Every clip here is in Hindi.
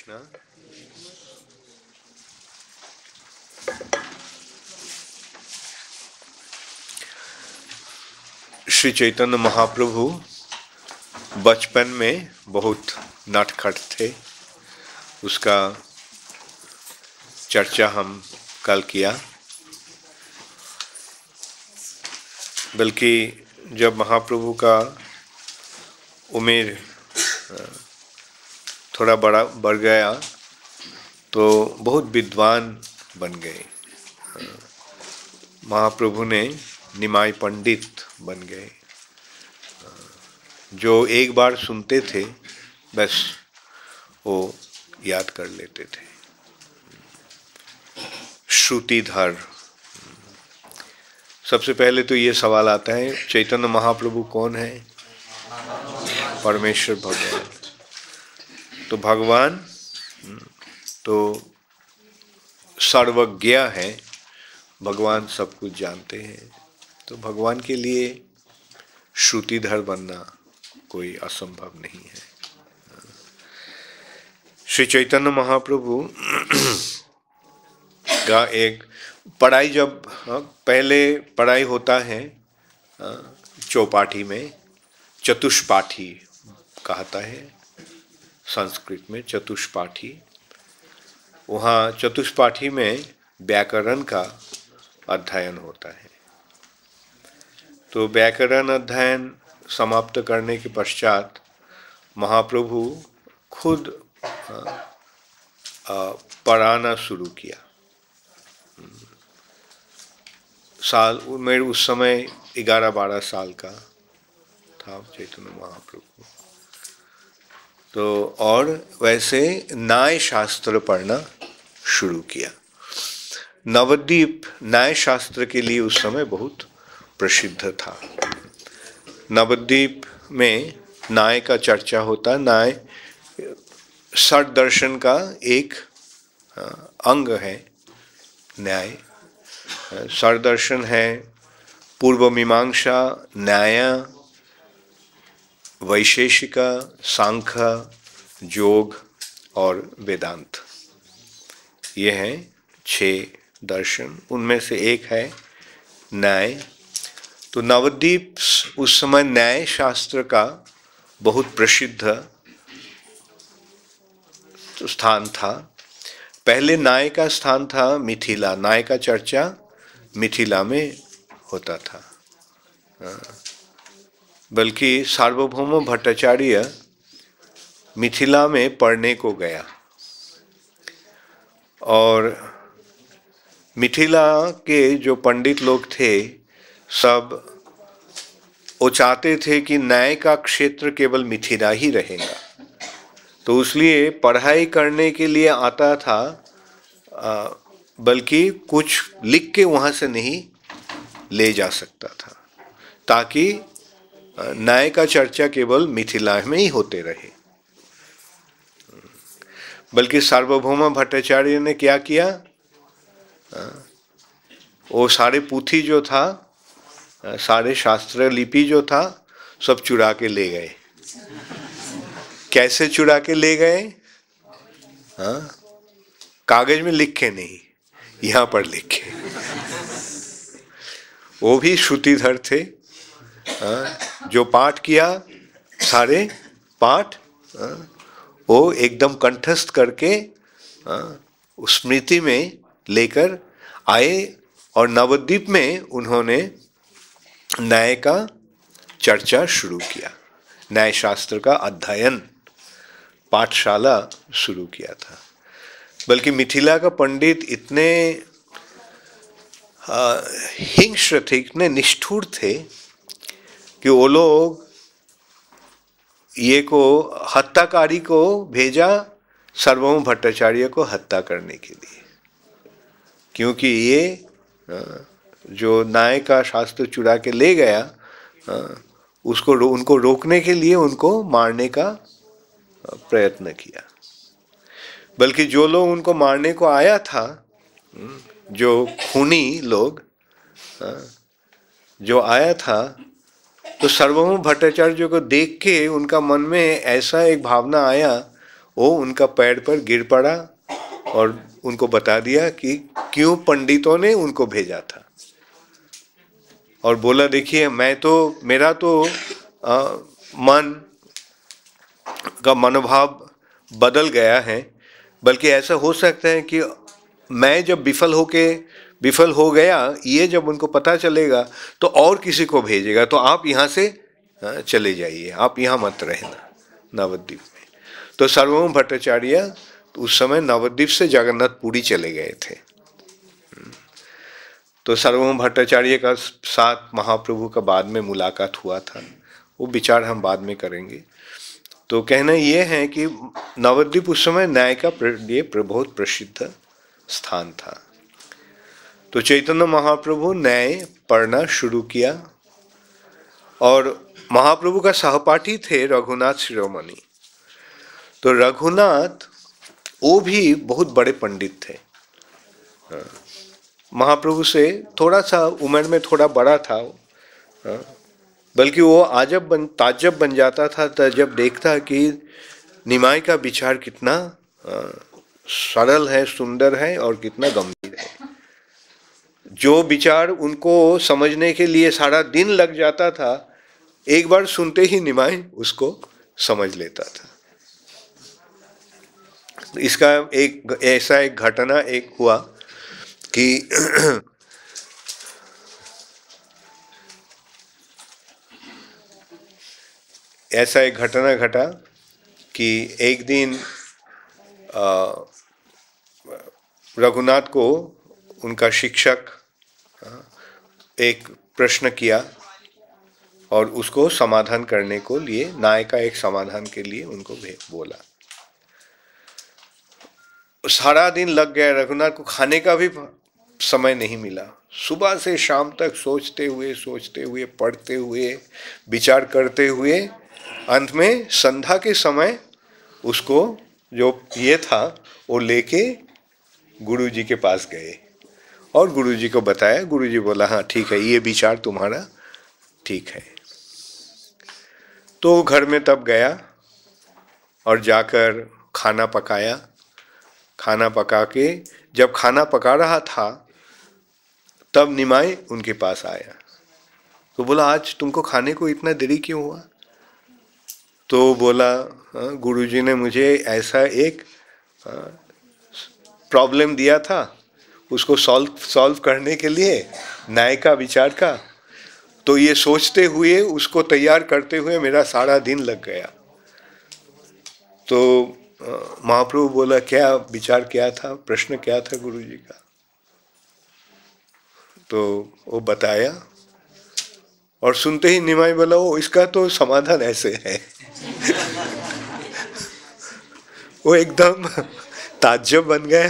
कृष्णा। श्री चैतन्य महाप्रभु बचपन में बहुत नटखट थे, उसका चर्चा हम कल किया। बल्कि जब महाप्रभु का उम्र थोड़ा बड़ा बढ़ गया तो बहुत विद्वान बन गए। महाप्रभु ने निमाई पंडित बन गए। जो एक बार सुनते थे बस वो याद कर लेते थे। श्रुतिधर। सबसे पहले तो ये सवाल आता है, चैतन्य महाप्रभु कौन है? परमेश्वर भगवान। तो भगवान तो सर्वज्ञ है, भगवान सब कुछ जानते हैं। तो भगवान के लिए श्रुतिधर बनना कोई असंभव नहीं है। श्री चैतन्य महाप्रभु का एक पढ़ाई, जब पहले पढ़ाई होता है चौपाठी में, चतुष्पाठी कहता है संस्कृत में, चतुष्पाठी। वहाँ चतुष्पाठी में व्याकरण का अध्ययन होता है। तो व्याकरण अध्ययन समाप्त करने के पश्चात महाप्रभु खुद पढ़ाना शुरू किया। मैं उस समय 11-12 साल का था चैतन्य महाप्रभु। तो और वैसे न्याय शास्त्र पढ़ना शुरू किया। नवद्वीप न्याय शास्त्र के लिए उस समय बहुत प्रसिद्ध था। नवद्वीप में न्याय का चर्चा होता। न्याय षट दर्शन का एक अंग है। न्याय षट दर्शन है पूर्व मीमांसा, न्याय, वैशेषिका, सांख्य, योग और वेदांत। ये हैं 6 दर्शन, उनमें से एक है न्याय। तो नवद्वीप उस समय न्याय शास्त्र का बहुत प्रसिद्ध स्थान था। पहले न्याय का स्थान था मिथिला। न्याय का चर्चा मिथिला में होता था। बल्कि सार्वभौम भट्टाचार्य मिथिला में पढ़ने को गया और मिथिला के जो पंडित लोग थे सब वो चाहते थे कि न्याय का क्षेत्र केवल मिथिला ही रहेगा। तो इसलिए पढ़ाई करने के लिए आता था, बल्कि कुछ लिख के वहाँ से नहीं ले जा सकता था, ताकि न्याय का चर्चा केवल मिथिला में ही होते रहे। बल्कि सार्वभौम भट्टाचार्य ने क्या किया, वो सारे पुथी जो था, सारे शास्त्र लिपि जो था, सब चुरा के ले गए। कैसे चुरा के ले गए? कागज में लिख के नहीं, यहाँ पर लिख के। वो भी श्रुतिधर थे। जो पाठ किया, सारे पाठ वो एकदम कंठस्थ करके स्मृति में लेकर आए और नवद्वीप में उन्होंने न्याय का चर्चा शुरू किया। न्याय शास्त्र का अध्ययन पाठशाला शुरू किया था। बल्कि मिथिला का पंडित इतने हिंस्र थे, इतने निष्ठुर थे कि वो लोग ये को हत्याकारी को भेजा सार्वभौम भट्टाचार्य को हत्या करने के लिए। क्योंकि ये जो न्याय का शास्त्र चुरा के ले गया, उनको रोकने के लिए उनको मारने का प्रयत्न किया। बल्कि जो लोग उनको मारने को आया था, जो खूनी लोग जो आया था, तो सार्वभौम भट्टाचार्य को देख के उनका मन में ऐसा एक भावना आया, वो उनका पैर पर गिर पड़ा और उनको बता दिया कि क्यों पंडितों ने उनको भेजा था। और बोला देखिए मेरा तो मन का मनोभाव बदल गया है, बल्कि ऐसा हो सकता है कि मैं जब विफल हो गया, ये जब उनको पता चलेगा तो और किसी को भेजेगा, तो आप यहाँ से चले जाइए, आप यहाँ मत रहना नवद्वीप में। तो सार्वभौम भट्टाचार्य उस समय नवद्वीप से जगन्नाथपुरी चले गए थे। तो सार्वभौम भट्टाचार्य का साथ महाप्रभु का बाद में मुलाकात हुआ था, वो विचार हम बाद में करेंगे। तो कहना ये है कि नवद्वीप उस समय न्याय का लिए बहुत प्रसिद्ध स्थान था। तो चैतन्य महाप्रभु न्याय पढ़ना शुरू किया और महाप्रभु का सहपाठी थे रघुनाथ शिरोमणि। तो रघुनाथ वो भी बहुत बड़े पंडित थे, महाप्रभु से थोड़ा सा उम्र में थोड़ा बड़ा था, बल्कि वो ताज्जुब बन जाता था जब देखता कि निमाई का विचार कितना सरल है, सुंदर है और कितना गंभीर है। जो विचार उनको समझने के लिए सारा दिन लग जाता था, एक बार सुनते ही निमाई उसको समझ लेता था। इसका ऐसा एक घटना हुआ कि ऐसा एक घटना घटा कि एक दिन रघुनाथ को उनका शिक्षक एक प्रश्न किया और उसको समाधान करने को लिए, न्याय का एक समाधान के लिए उनको बोला। सारा दिन लग गया, रघुनाथ को खाने का भी समय नहीं मिला। सुबह से शाम तक सोचते हुए पढ़ते हुए विचार करते हुए अंत में संध्या के समय उसको जो ये था वो लेके गुरुजी के पास गए और गुरुजी को बताया। गुरुजी बोला हाँ ठीक है, ये विचार तुम्हारा ठीक है। तो घर में तब गया और जाकर खाना पकाया। खाना पका के जब खाना पका रहा था तब निमाई उनके पास आया। तो बोला आज तुमको खाने को इतना देरी क्यों हुआ? तो बोला गुरुजी ने मुझे ऐसा एक प्रॉब्लम दिया था, उसको सॉल्व करने के लिए न्याय का विचार का, तो ये सोचते हुए उसको तैयार करते हुए मेरा सारा दिन लग गया। तो महाप्रभु बोला क्या विचार क्या था, प्रश्न क्या था गुरुजी का? तो वो बताया और सुनते ही निमाई बोला वो इसका तो समाधान ऐसे है। वो एकदम ताज्जुब बन गया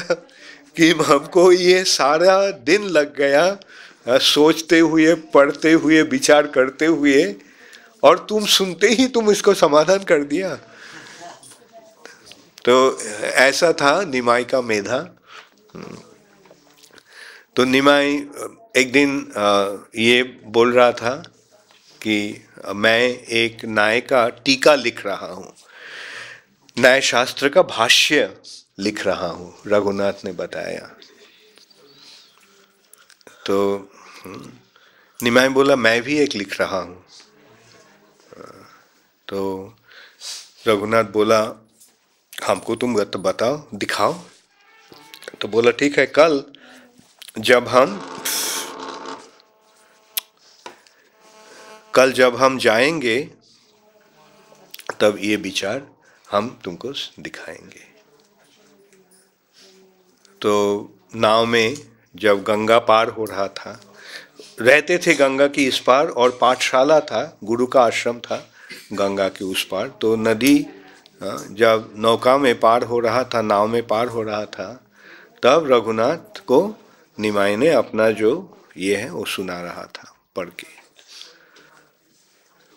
कि हमको ये सारा दिन लग गया सोचते हुए पढ़ते हुए विचार करते हुए, और तुम सुनते ही तुम इसको समाधान कर दिया। तो ऐसा था निमाई का मेधा। तो निमाई एक दिन ये बोल रहा था कि मैं एक न्याय का टीका लिख रहा हूँ, न्याय शास्त्र का भाष्य लिख रहा हूँ, रघुनाथ ने बताया। तो निमाई बोला मैं भी एक लिख रहा हूँ। तो रघुनाथ बोला हमको तुम बताओ, दिखाओ। तो बोला ठीक है, कल जब हम जाएंगे तब ये विचार हम तुमको दिखाएंगे। तो नाव में जब गंगा पार हो रहा था, रहते थे गंगा की इस पार और पाठशाला था, गुरु का आश्रम था गंगा के उस पार। तो नदी जब नौका में पार हो रहा था, नाव में पार हो रहा था, तब रघुनाथ को निमाई ने अपना जो ये है वो सुना रहा था पढ़ के।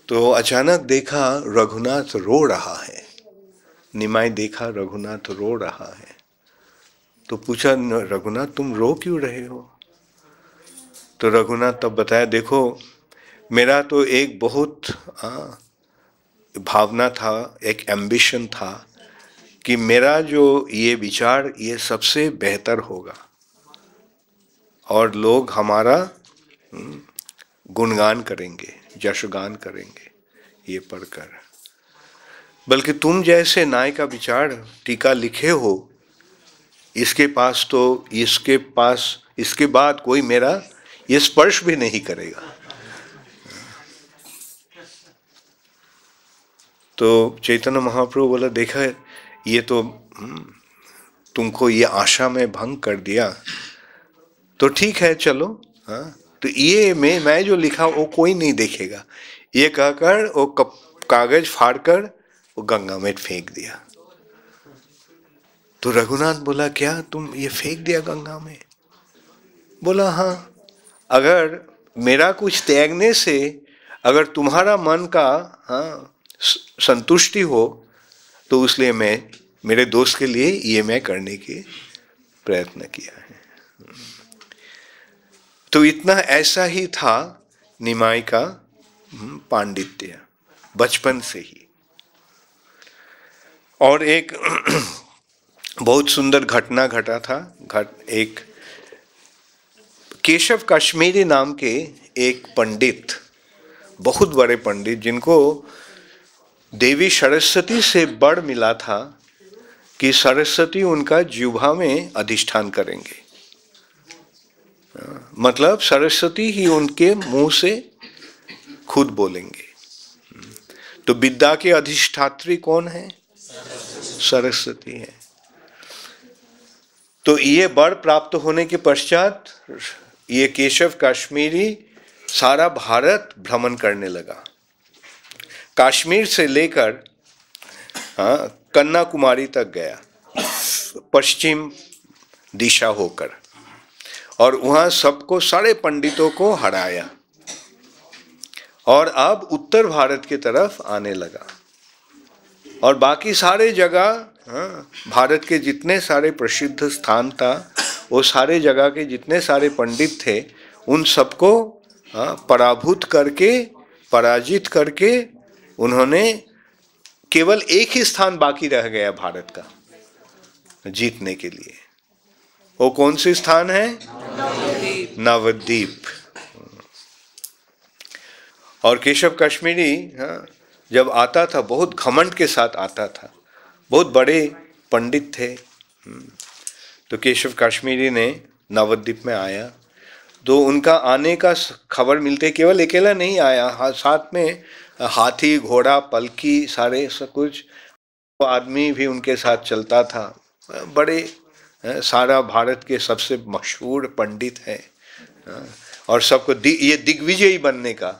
तो अचानक देखा रघुनाथ रो रहा है। निमाई देखा रघुनाथ रो रहा है तो पूछा रघुनाथ तुम रो क्यों रहे हो? तो रघुनाथ तब बताया देखो मेरा तो एक बहुत भावना था, एक एम्बिशन था कि मेरा जो ये विचार ये सबसे बेहतर होगा और लोग हमारा गुणगान करेंगे, यशगान करेंगे ये पढ़कर। बल्कि तुम जैसे नाय का विचार टीका लिखे हो, इसके पास इसके बाद कोई मेरा ये स्पर्श भी नहीं करेगा। तो चैतन्य महाप्रभु बोला, देखा ये तो तुमको ये आशा में भंग कर दिया, तो ठीक है चलो, हाँ, तो ये मैं जो लिखा वो कोई नहीं देखेगा, ये कहकर वो कागज फाड़कर वो गंगा में फेंक दिया। तो रघुनाथ बोला, क्या तुम ये फेंक दिया गंगा में? बोला हाँ, अगर मेरा कुछ त्यागने से अगर तुम्हारा मन का संतुष्टि हो तो इसलिए मैं मेरे दोस्त के लिए ये मैं करने के प्रयत्न किया है। तो इतना ऐसा ही था निमाई का पांडित्य बचपन से ही। और एक बहुत सुंदर घटना घटा था। एक केशव कश्मीरी नाम के एक पंडित, बहुत बड़े पंडित, जिनको देवी सरस्वती से वर मिला था कि सरस्वती उनका जिह्वा में अधिष्ठान करेंगे, मतलब सरस्वती ही उनके मुंह से खुद बोलेंगे। तो विद्या के अधिष्ठात्री कौन है? सरस्वती है। तो ये वर प्राप्त होने के पश्चात ये केशव कश्मीरी सारा भारत भ्रमण करने लगा, कश्मीर से लेकर कन्याकुमारी तक गया, पश्चिम दिशा होकर, और वहाँ सबको, सारे पंडितों को हराया और अब उत्तर भारत की तरफ आने लगा। और बाकी सारे जगह, भारत के जितने सारे प्रसिद्ध स्थान था, वो सारे जगह के जितने सारे पंडित थे, उन सबको पराजित करके उन्होंने केवल एक ही स्थान बाकी रह गया भारत का जीतने के लिए। वो कौन सी स्थान है? नवद्वीप। और केशव कश्मीरी जब आता था बहुत घमंड के साथ आता था, बहुत बड़े पंडित थे। तो केशव कश्मीरी ने नवद्वीप में आया, तो उनका आने का खबर मिलते, केवल अकेला नहीं आया, साथ में हाथी, घोड़ा, पलकी, सारे सब कुछ आदमी भी उनके साथ चलता था। बड़े सारा भारत के सबसे मशहूर पंडित हैं, और सबको ये दिग्विजयी बनने का,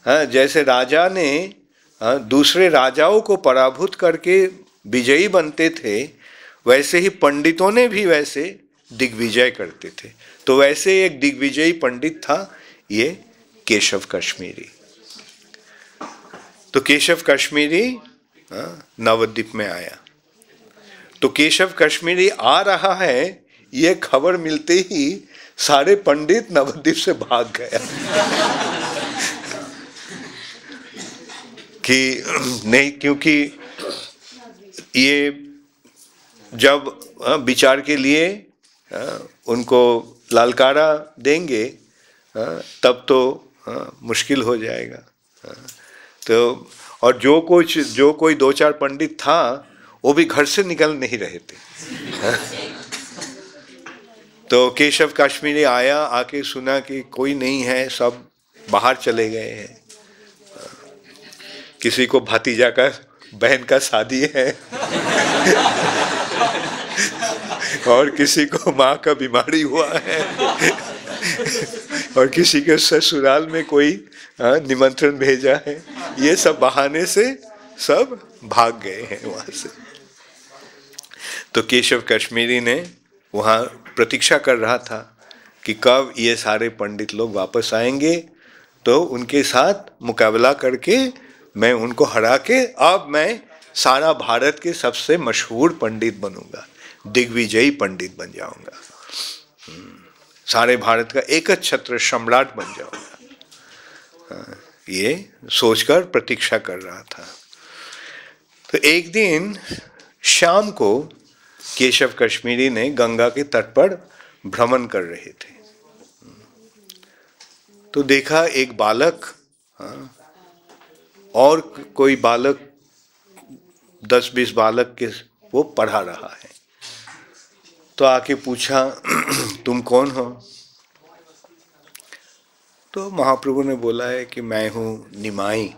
जैसे राजा ने दूसरे राजाओं को पराभूत करके विजयी बनते थे, वैसे ही पंडितों ने भी वैसे दिग्विजय करते थे। तो वैसे एक दिग्विजयी पंडित था ये केशव कश्मीरी। तो केशव कश्मीरी नवद्वीप में आया। तो केशव कश्मीरी आ रहा है, ये खबर मिलते ही सारे पंडित नवद्वीप से भाग गया कि नहीं, क्योंकि ये जब विचार के लिए उनको ललकारा देंगे तब तो मुश्किल हो जाएगा। तो और जो कोई दो चार पंडित था वो भी घर से निकल नहीं रहे थे। तो केशव कश्मीरी आया, आके सुना कि कोई नहीं है, सब बाहर चले गए हैं, किसी को भतीजा का बहन का शादी है और किसी को माँ का बीमारी हुआ है और किसी के ससुराल में कोई निमंत्रण भेजा है। ये सब बहाने से सब भाग गए हैं वहाँ से। तो केशव कश्मीरी ने वहाँ प्रतीक्षा कर रहा था कि कब ये सारे पंडित लोग वापस आएंगे, तो उनके साथ मुकाबला करके मैं उनको हरा के अब मैं सारा भारत के सबसे मशहूर पंडित बनूंगा, दिग्विजयी पंडित बन जाऊंगा, सारे भारत का एकछत्र सम्राट बन जाऊंगा, ये सोचकर प्रतीक्षा कर रहा था। तो एक दिन शाम को केशव कश्मीरी ने गंगा के तट पर भ्रमण कर रहे थे, तो देखा एक बालक और कोई बालक 10-20 बालक के वो पढ़ा रहा है। तो आके पूछा तुम कौन हो? तो महाप्रभु ने बोला है कि मैं हूँ निमाई,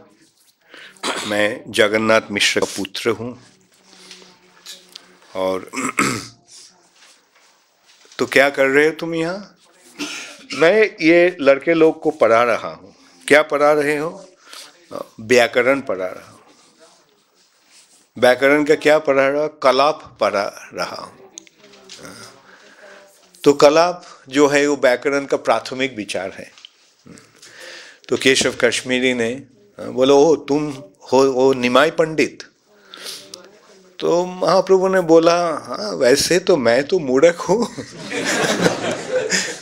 मैं जगन्नाथ मिश्र का पुत्र हूँ। और तो क्या कर रहे हो तुम यहाँ? मैं ये लड़के लोग को पढ़ा रहा हूँ। क्या पढ़ा रहे हो? व्याकरण पढ़ा रहा हूँ। व्याकरण का क्या पढ़ा रहा? कलाप पढ़ा रहा हूँ। तो कलाप जो है वो व्याकरण का प्राथमिक विचार है। तो केशव कश्मीरी ने बोला ओ तुम हो वो निमाई पंडित? तो महाप्रभु ने बोला हाँ वैसे तो मैं तो मूर्ख हूँ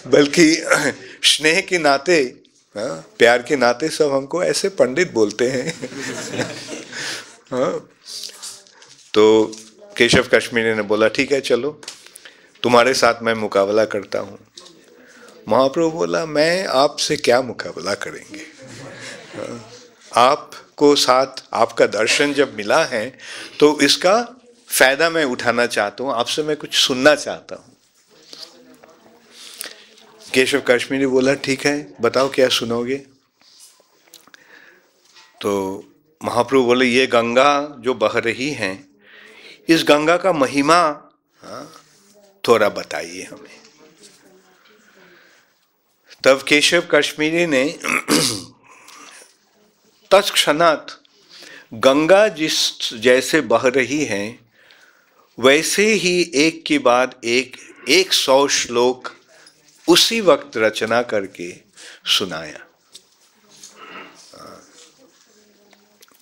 बल्कि स्नेह के नाते, प्यार के नाते सब हमको ऐसे पंडित बोलते हैं तो केशव कश्मीरी ने बोला ठीक है चलो तुम्हारे साथ मैं मुकाबला करता हूँ। महाप्रभु बोला मैं आपसे क्या मुकाबला करेंगे, आपको साथ आपका दर्शन जब मिला है तो इसका फायदा मैं उठाना चाहता हूँ, आपसे मैं कुछ सुनना चाहता हूँ। केशव कश्मीरी बोला ठीक है बताओ क्या सुनोगे? तो महाप्रभु बोले ये गंगा जो बह रही है, इस गंगा का महिमा थोड़ा बताइए हमें। तब केशव कश्मीरी ने तत्क्षणात गंगा जिस जैसे बह रही है वैसे ही एक के बाद एक 100 श्लोक उसी वक्त रचना करके सुनाया।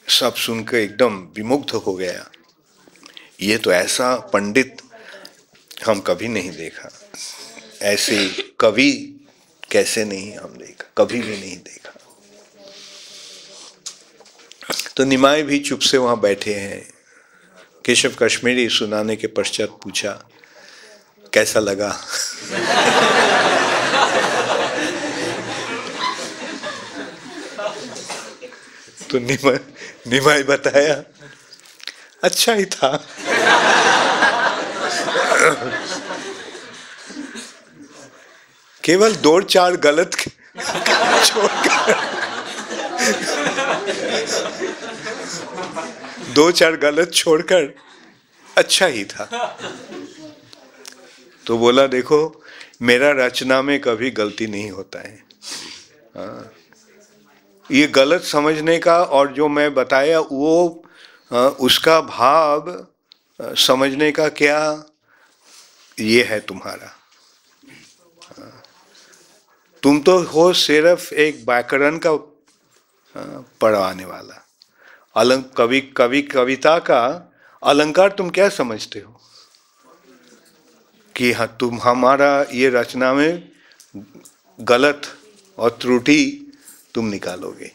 सब सुनकर एकदम विमुग्ध हो गया। ये तो ऐसा पंडित हम कभी नहीं देखा, ऐसे कवि कैसे नहीं हम देखा, कभी भी नहीं देखा। तो निमाई भी चुप से वहां बैठे हैं। केशव कश्मीरी सुनाने के पश्चात पूछा कैसा लगा? तो निमाई बताया अच्छा ही था केवल 2-4 गलत छोड़कर 2-4 गलत छोड़कर अच्छा ही था। तो बोला देखो मेरा रचना में कभी गलती नहीं होता है, ये गलत समझने का और जो मैं बताया वो उसका भाव समझने का क्या ये है तुम्हारा। तुम तो हो सिर्फ एक व्याकरण का पढ़वाने वाला, कविता का अलंकार तुम क्या समझते हो कि हाँ तुम हमारा ये रचना में गलत और त्रुटि तुम निकालोगे।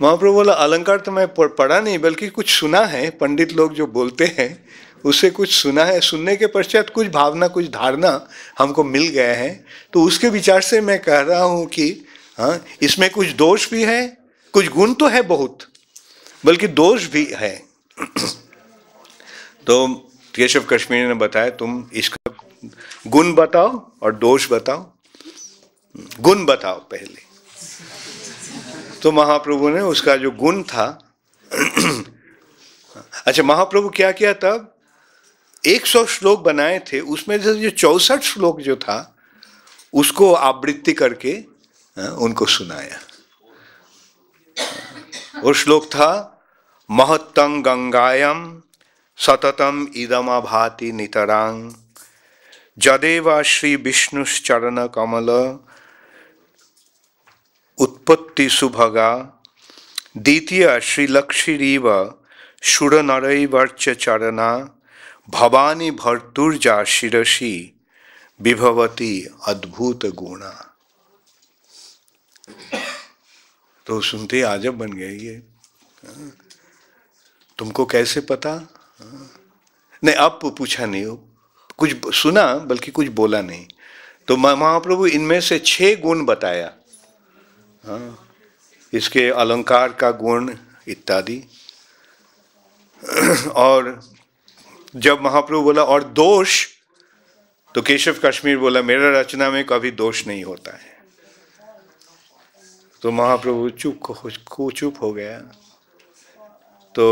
महाप्रभु बोला अलंकार तो मैं पढ़ा नहीं बल्कि कुछ सुना है, पंडित लोग जो बोलते हैं उससे कुछ सुना है, सुनने के पश्चात कुछ भावना कुछ धारणा हमको मिल गए हैं, तो उसके विचार से मैं कह रहा हूँ कि हाँ इसमें कुछ दोष भी है, कुछ गुण तो है बहुत, बल्कि दोष भी है। तो केशव कश्मीरी ने बताया तुम इसका गुण बताओ और दोष बताओ। गुण बताओ पहले। तो महाप्रभु ने उसका जो गुण था अच्छा महाप्रभु क्या किया तब 100 श्लोक बनाए थे, उसमें से जो 64 श्लोक जो था उसको आवृत्ति करके उनको सुनाया। वो श्लोक था महत्तं गंगायम सततम इदमभाति नितरां जदेवा श्री विष्णुश्चरण कमल उत्पत्ति सुभगा द्वितीय श्री लक्ष्मीरीव शुर नरैवर्च चरणा भवानी भर्तुर्जा शिरसी विभवती अद्भुत गुणा। तो सुनते आजब बन गए ये। तुमको कैसे पता नहीं, अब पूछा नहीं, कुछ सुना बल्कि कुछ बोला नहीं। तो महाप्रभु इनमें से 6 गुण बताया, हाँ, इसके अलंकार का गुण इत्यादि। और जब महाप्रभु बोला और दोष, तो केशव कश्मीर बोला मेरा रचना में कभी दोष नहीं होता है। तो महाप्रभु चुप हो गया। तो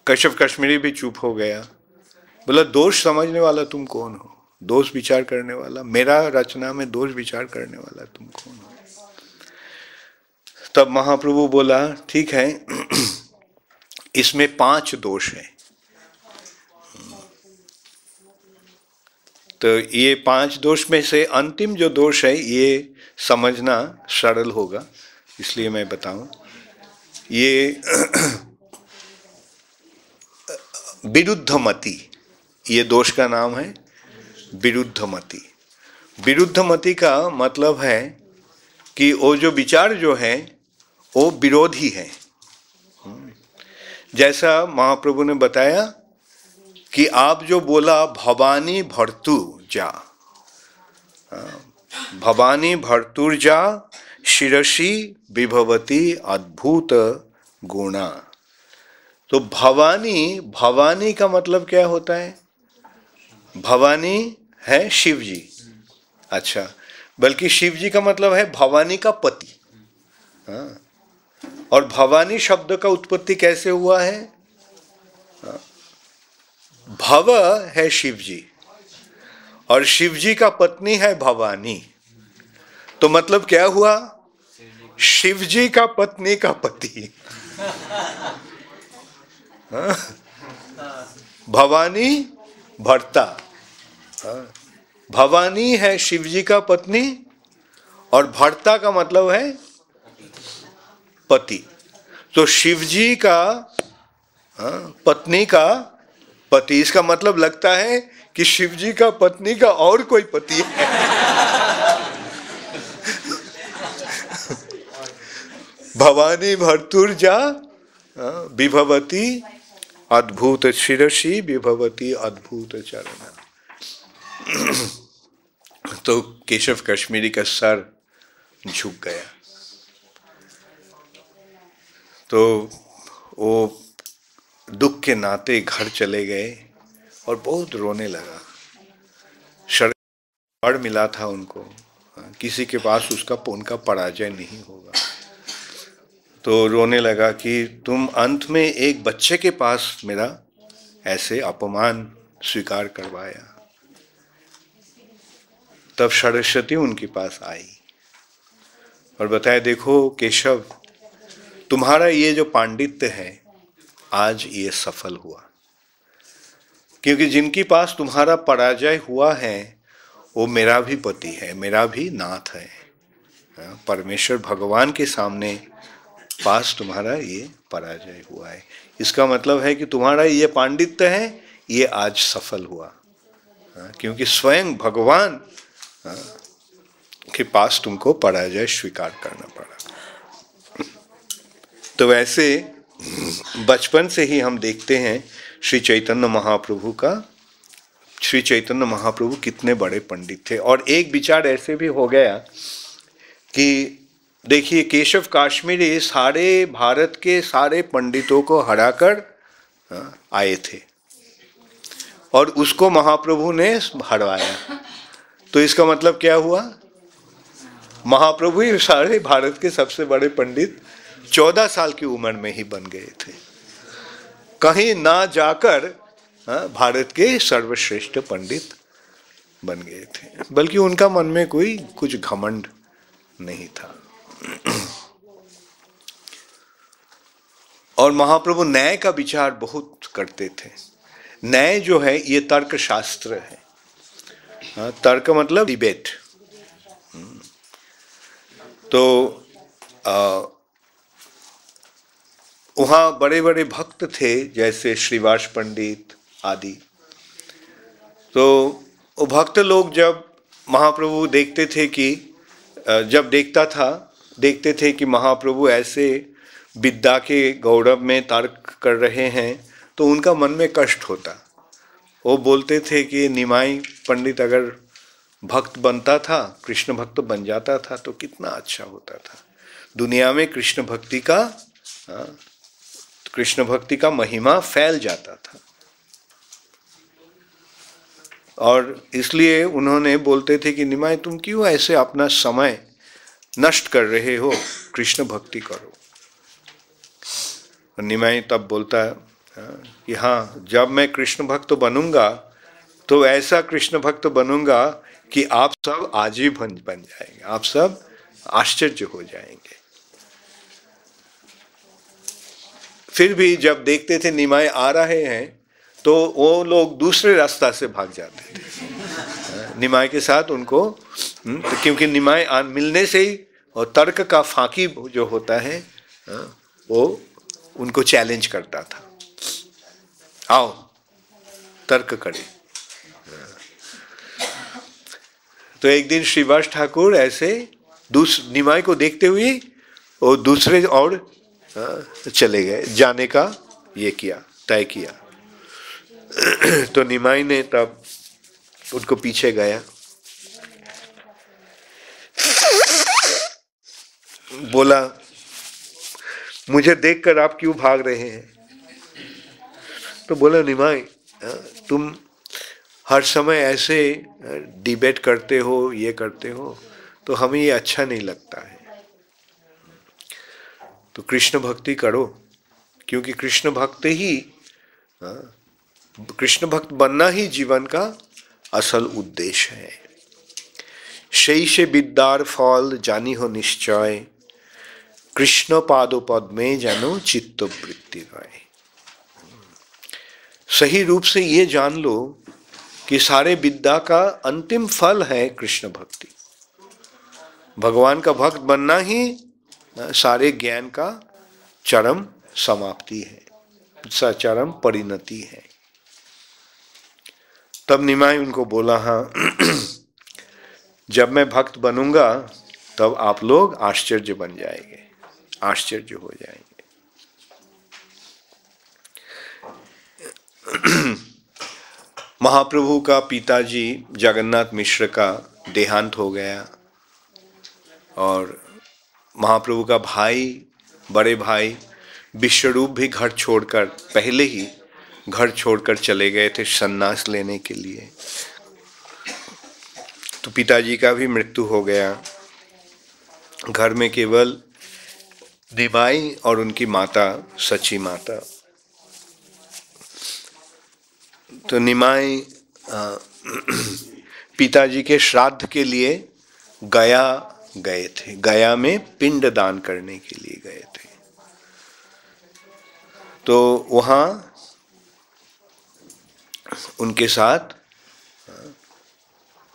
केशव कश्मीरी भी चुप हो गया, बोला दोष समझने वाला तुम कौन हो, दोष विचार करने वाला, मेरा रचना में दोष विचार करने वाला तुम कौन हो। तब महाप्रभु बोला ठीक है, इसमें 5 दोष हैं, तो ये 5 दोष में से अंतिम जो दोष है ये समझना सरल होगा, इसलिए मैं बताऊं। ये विरुद्धमति, ये दोष का नाम है विरुद्धमति। विरुद्धमति का मतलब है कि वो जो विचार जो है वो विरोधी है। जैसा महाप्रभु ने बताया कि आप जो बोला भवानी भर्तुर्जा, भवानी भर्तुर्जा शिरसी विभवती अद्भुत गुणा। तो भवानी, भवानी का मतलब क्या होता है? भवानी है शिव जी, अच्छा, बल्कि शिव जी का मतलब है भवानी का पति। हाँ, और भवानी शब्द का उत्पत्ति कैसे हुआ है? भव है शिव जी और शिव जी का पत्नी है भवानी, तो मतलब क्या हुआ? शिव जी का पत्नी का पति। हाँ? भवानी भर्ता, हाँ? भवानी है शिव जी का पत्नी और भर्ता का मतलब है पति। तो शिव जी का, हाँ, पत्नी का पति, इसका मतलब लगता है कि शिव जी का पत्नी का और कोई पति है। भवानी भर्तुर्जा विभवती अद्भुत शिरसी विभवती अद्भुत चरण। तो केशव कश्मीरी का सर झुक गया। तो वो दुख के नाते घर चले गए और बहुत रोने लगा। शर्त मिला था उनको, किसी के पास उनका पराजय नहीं होगा। तो रोने लगा कि तुम अंत में एक बच्चे के पास मेरा ऐसे अपमान स्वीकार करवाया। तब सरस्वती उनके पास आई और बताया, देखो केशव, तुम्हारा ये जो पांडित्य है आज ये सफल हुआ, क्योंकि जिनके पास तुम्हारा पराजय हुआ है वो मेरा भी पति है, मेरा भी नाथ है। परमेश्वर भगवान के सामने पास तुम्हारा ये पराजय हुआ है। इसका मतलब है कि तुम्हारा ये पांडित्य है ये आज सफल हुआ, क्योंकि स्वयं भगवान के पास तुमको पराजय स्वीकार करना पड़ा। तो वैसे बचपन से ही हम देखते हैं श्री चैतन्य महाप्रभु का, श्री चैतन्य महाप्रभु कितने बड़े पंडित थे। और एक विचार ऐसे भी हो गया कि देखिए, केशव काश्मीरी सारे भारत के सारे पंडितों को हराकर आए थे और उसको महाप्रभु ने हरवाया। तो इसका मतलब क्या हुआ? महाप्रभु ही सारे भारत के सबसे बड़े पंडित 14 साल की उम्र में ही बन गए थे, कहीं ना जाकर भारत के सर्वश्रेष्ठ पंडित बन गए थे, बल्कि उनका मन में कोई कुछ घमंड नहीं था। और महाप्रभु न्याय का विचार बहुत करते थे। न्याय जो है ये तर्क शास्त्र है। तर्क मतलब डिबेट। तो वहाँ बड़े बड़े भक्त थे जैसे श्रीवास पंडित आदि। तो वो भक्त लोग जब महाप्रभु देखते थे कि देखते थे कि महाप्रभु ऐसे विद्या के गौरव में तर्क कर रहे हैं, तो उनका मन में कष्ट होता। वो बोलते थे कि निमाई पंडित अगर भक्त बनता था, कृष्ण भक्त बन जाता था तो कितना अच्छा होता था। दुनिया में कृष्ण भक्ति का महिमा फैल जाता था। और इसलिए उन्होंने बोलते थे कि निमाई तुम क्यों ऐसे अपना समय नष्ट कर रहे हो, कृष्ण भक्ति करो। और निमाई तब बोलता है कि हाँ, जब मैं कृष्ण भक्त बनूंगा तो ऐसा कृष्ण भक्त बनूंगा कि आप सब आजीवन बन जाएंगे, आप सब आश्चर्य हो जाएंगे। फिर भी जब देखते थे निमाई आ रहे हैं तो वो लोग दूसरे रास्ता से भाग जाते थे निमाई के साथ उनको, तो क्योंकि निमाई मिलने से ही, और तर्क का फाकी जो होता है वो उनको चैलेंज करता था, आओ तर्क करें। तो एक दिन श्रीवास ठाकुर ऐसे निमाई को देखते हुए वो दूसरे और चले गए, जाने का ये किया, तय किया। तो निमाई ने तब उनको पीछे गया, बोला मुझे देखकर आप क्यों भाग रहे हैं? तो बोला निमाई तुम हर समय ऐसे डिबेट करते हो, ये करते हो, तो हमें ये अच्छा नहीं लगता है। तो कृष्ण भक्ति करो, क्योंकि कृष्ण भक्त बनना ही जीवन का असल उद्देश्य है। शैशे विद्यार फल जानी हो निश्चय, कृष्ण पादो पद में जानो चित्त वृत्ति रहे। सही रूप से ये जान लो कि सारे विद्या का अंतिम फल है कृष्ण भक्ति। भगवान का भक्त बनना ही सारे ज्ञान का चरम समाप्ति है, चरम परिणति है। तब निमाई उनको बोला, हाँ जब मैं भक्त बनूंगा तब आप लोग आश्चर्य बन जाएंगे, आश्चर्य हो जाएंगे। महाप्रभु का पिताजी जगन्नाथ मिश्र का देहांत हो गया और महाप्रभु का बड़े भाई विश्वरूप भी घर छोड़कर, पहले ही घर छोड़कर चले गए थे सन्यास लेने के लिए। तो पिताजी का भी मृत्यु हो गया। घर में केवल निमाई और उनकी माता सची माता। तो निमाई पिताजी के श्राद्ध के लिए गया गए थे, गया में पिंड दान करने के लिए गए थे। तो वहाँ उनके साथ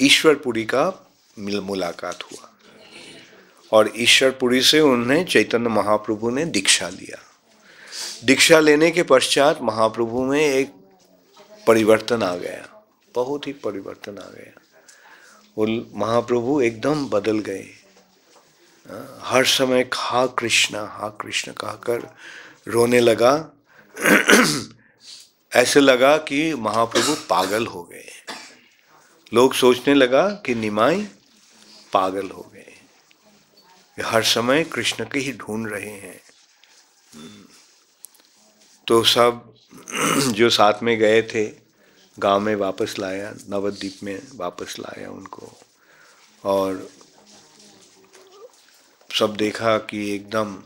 ईश्वरपुरी का मुलाकात हुआ और ईश्वरपुरी से उन्हें चैतन्य महाप्रभु ने दीक्षा लिया। दीक्षा लेने के पश्चात महाप्रभु में एक परिवर्तन आ गया, बहुत ही परिवर्तन आ गया। वो महाप्रभु एकदम बदल गए। हर समय हा कृष्ण कहकर रोने लगा। ऐसे लगा कि महाप्रभु पागल हो गए। लोग सोचने लगा कि निमाई पागल हो गए, हर समय कृष्ण के ही ढूंढ रहे हैं। तो सब जो साथ में गए थे गांव में वापस लाया, नवद्वीप में वापस लाया उनको, और सब देखा कि एकदम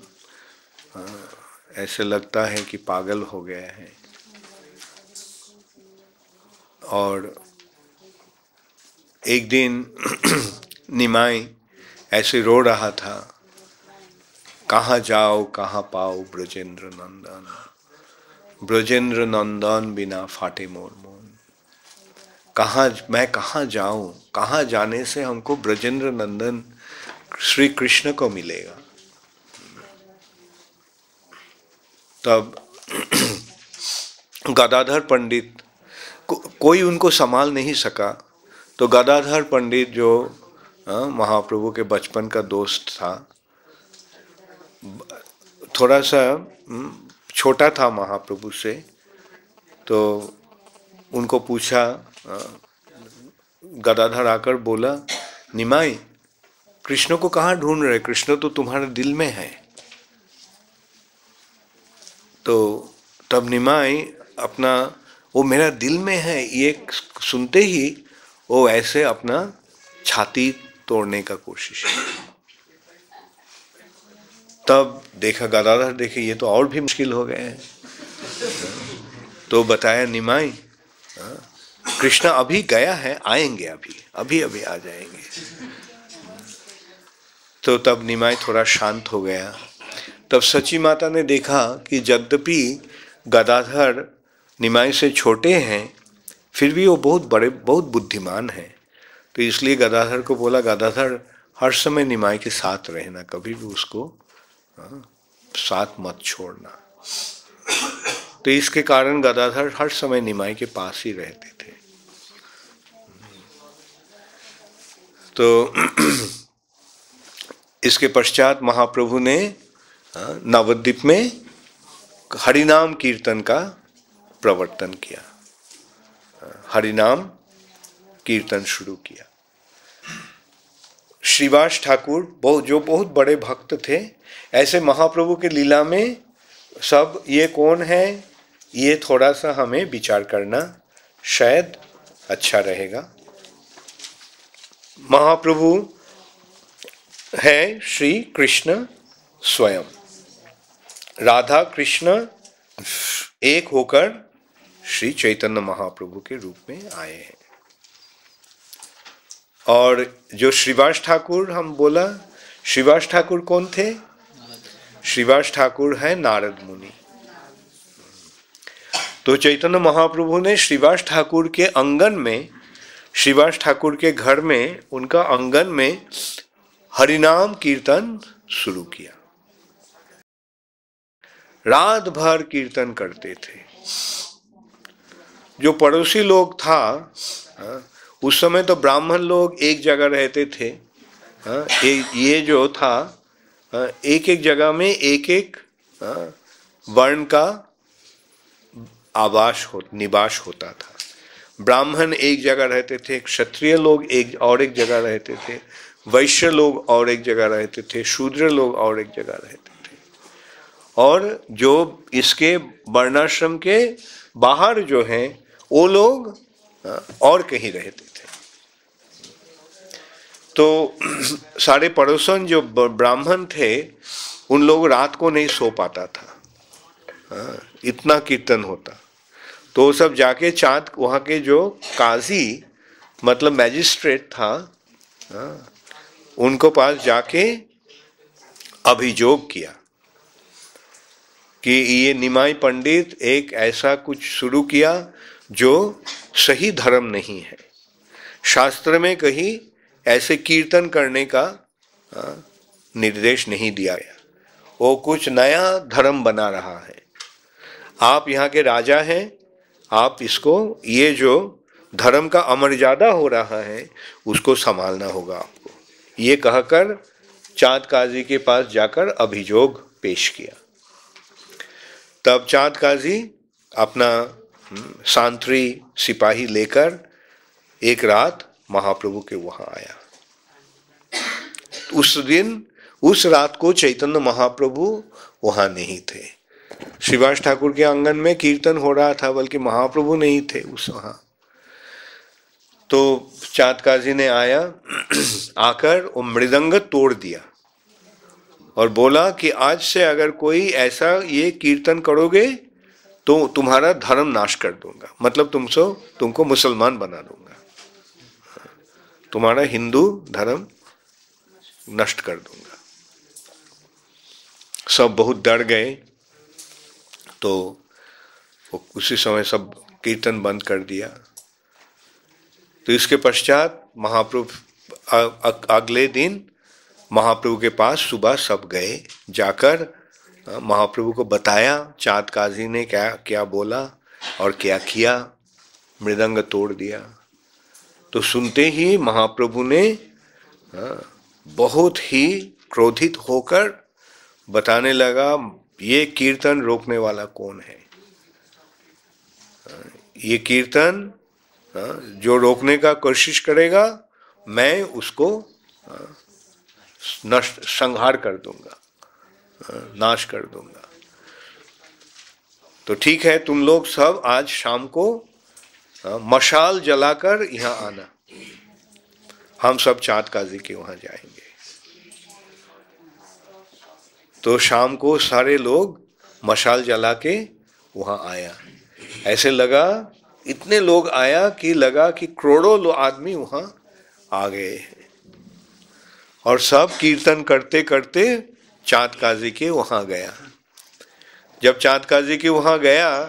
ऐसे लगता है कि पागल हो गया है। और एक दिन निमाई ऐसे रो रहा था, कहाँ जाओ कहाँ पाओ ब्रजेंद्र नंदन, ब्रजेंद्र नंदन बिना फाटे मोर मन। मैं कहाँ जाऊं, कहाँ जाने से हमको ब्रजेंद्र नंदन श्री कृष्ण को मिलेगा। तब गदाधर पंडित कोई उनको संभाल नहीं सका। तो गदाधर पंडित जो महाप्रभु के बचपन का दोस्त था, थोड़ा सा छोटा था महाप्रभु से, तो उनको पूछा, गदाधर आकर बोला, निमाई कृष्ण को कहाँ ढूंढ रहे, कृष्ण तो तुम्हारे दिल में है। तो तब निमाई अपना, वो मेरा दिल में है ये सुनते ही वो ऐसे अपना छाती तोड़ने का कोशिश की। तब देखा गदाधर, देखे ये तो और भी मुश्किल हो गए हैं। तो बताया, निमाई कृष्ण अभी गया है, आएंगे अभी अभी अभी आ जाएंगे। तो तब निमाई थोड़ा शांत हो गया। तब सची माता ने देखा कि यद्यपि गदाधर निमाई से छोटे हैं, फिर भी वो बहुत बड़े, बहुत बुद्धिमान हैं। तो इसलिए गदाधर को बोला, गदाधर हर समय निमाई के साथ रहना, कभी भी उसको साथ मत छोड़ना। तो इसके कारण गदाधर हर समय निमाई के पास ही रहते थे। तो इसके पश्चात महाप्रभु ने नवद्वीप में हरिनाम कीर्तन का प्रवर्तन किया, हरिनाम कीर्तन शुरू किया। श्रीवास ठाकुर जो बहुत बड़े भक्त थे, ऐसे महाप्रभु के लीला में सब ये कौन है, ये थोड़ा सा हमें विचार करना शायद अच्छा रहेगा। महाप्रभु है श्री कृष्ण स्वयं, राधा कृष्ण एक होकर श्री चैतन्य महाप्रभु के रूप में आए हैं। और जो श्रीवास ठाकुर हम बोला, श्रीवास ठाकुर कौन थे? श्रीवास ठाकुर है नारद मुनि। तो चैतन्य महाप्रभु ने श्रीवास ठाकुर के आंगन में, श्रीवास ठाकुर के घर में, उनका आंगन में हरिनाम कीर्तन शुरू किया। रात भर कीर्तन करते थे। जो पड़ोसी लोग था, उस समय तो ब्राह्मण लोग एक जगह रहते थे, ये जो था एक एक जगह में एक एक वर्ण का निवास होता था। ब्राह्मण एक जगह रहते थे, क्षत्रिय लोग एक जगह रहते थे, वैश्य लोग और एक जगह रहते थे, शूद्र लोग और एक जगह रहते थे, और जो इसके वर्णाश्रम के बाहर जो हैं वो लोग और कहीं रहते थे। तो सारे पड़ोसन जो ब्राह्मण थे, उन लोग रात को नहीं सो पाता था, इतना कीर्तन होता। तो सब जाके चाँद, वहाँ के जो काजी मतलब मैजिस्ट्रेट था, उनको पास जाके अभियोग किया कि ये निमाई पंडित एक ऐसा कुछ शुरू किया जो सही धर्म नहीं है। शास्त्र में कहीं ऐसे कीर्तन करने का निर्देश नहीं दिया गया, वो कुछ नया धर्म बना रहा है। आप यहाँ के राजा हैं, आप इसको, ये जो धर्म का अमर्यादा हो रहा है उसको संभालना होगा आपको, ये कहकर चाँद काजी के पास जाकर अभियोग पेश किया। तब चाँद काजी अपना सांत्री सिपाही लेकर एक रात महाप्रभु के वहां आया। उस दिन, उस रात को चैतन्य महाप्रभु वहां नहीं थे। श्रीवास ठाकुर के आंगन में कीर्तन हो रहा था, बल्कि महाप्रभु नहीं थे उस वहां। तो चाँद काजी ने आया, आकर वो मृदंग तोड़ दिया और बोला कि आज से अगर कोई ऐसा ये कीर्तन करोगे तो तुम्हारा धर्म नाश कर दूंगा, मतलब तुमको मुसलमान बना दूंगा, तुम्हारा हिंदू धर्म नष्ट कर दूंगा। सब बहुत डर गए। तो उसी समय सब कीर्तन बंद कर दिया। तो इसके पश्चात महाप्रभु अगले दिन महाप्रभु के पास सुबह सब गए, जाकर महाप्रभु को बताया चाँद काजी ने क्या क्या बोला और क्या किया, मृदंग तोड़ दिया। तो सुनते ही महाप्रभु ने बहुत ही क्रोधित होकर बताने लगा, ये कीर्तन रोकने वाला कौन है? ये कीर्तन जो रोकने का कोशिश करेगा मैं उसको नष्ट संहार कर दूंगा, नाश कर दूंगा। तो ठीक है, तुम लोग सब आज शाम को मशाल जलाकर यहाँ आना, हम सब चाँदकाजी के वहाँ जाएंगे। तो शाम को सारे लोग मशाल जला के वहाँ आया। ऐसे लगा, इतने लोग आया कि लगा कि करोड़ों आदमी वहाँ आ गए और सब कीर्तन करते करते चाँदकाजी के वहाँ गया। जब चाँदकाजी के वहाँ गया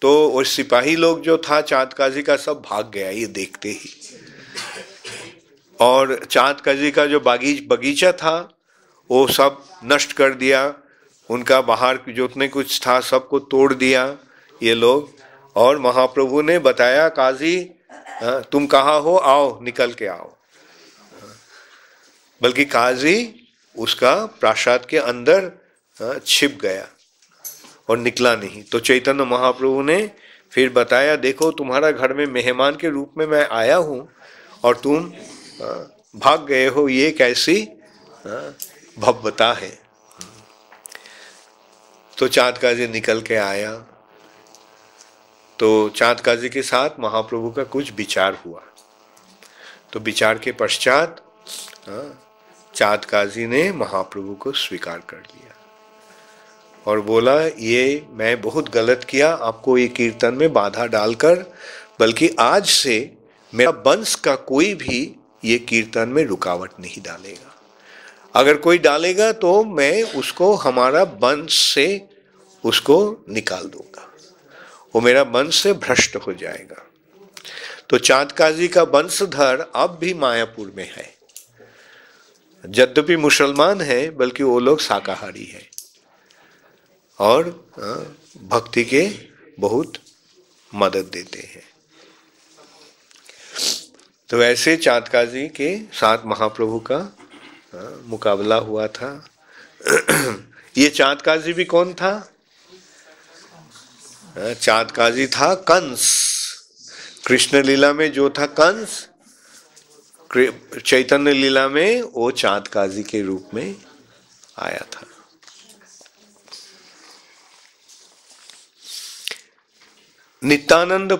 तो वो सिपाही लोग जो था चाँदकाजी का सब भाग गया ये देखते ही, और चाँदकाजी का जो बगीचा था वो सब नष्ट कर दिया, उनका बाहर जितने कुछ था सबको तोड़ दिया ये लोग। और महाप्रभु ने बताया, काजी तुम कहाँ हो, आओ निकल के आओ। बल्कि काजी उसका प्रासाद के अंदर छिप गया और निकला नहीं। तो चैतन्य महाप्रभु ने फिर बताया, देखो तुम्हारा घर में मेहमान के रूप में मैं आया हूँ और तुम भाग गए हो, ये कैसी भव्यता है। तो चाँदकाजी निकल के आया। तो चाँदकाजी के साथ महाप्रभु का कुछ विचार हुआ। तो विचार के पश्चात चाँदकाजी ने महाप्रभु को स्वीकार कर लिया और बोला, ये मैं बहुत गलत किया आपको ये कीर्तन में बाधा डालकर, बल्कि आज से मेरा वंश का कोई भी ये कीर्तन में रुकावट नहीं डालेगा। अगर कोई डालेगा तो मैं उसको हमारा वंश से उसको निकाल दूंगा, वो मेरा वंश से भ्रष्ट हो जाएगा। तो चाँदकाजी का वंशधर अब भी मायापुर में है, यद्यपि मुसलमान है बल्कि वो लोग शाकाहारी है और भक्ति के बहुत मदद देते हैं। तो वैसे चाँदकाजी के साथ महाप्रभु का मुकाबला हुआ था। ये चाँदकाजी भी कौन था? चाँदकाजी था कंस। कृष्ण लीला में जो था कंस, चैतन्य लीला में वो चाँदकाजी के रूप में आया था। नित्यानंद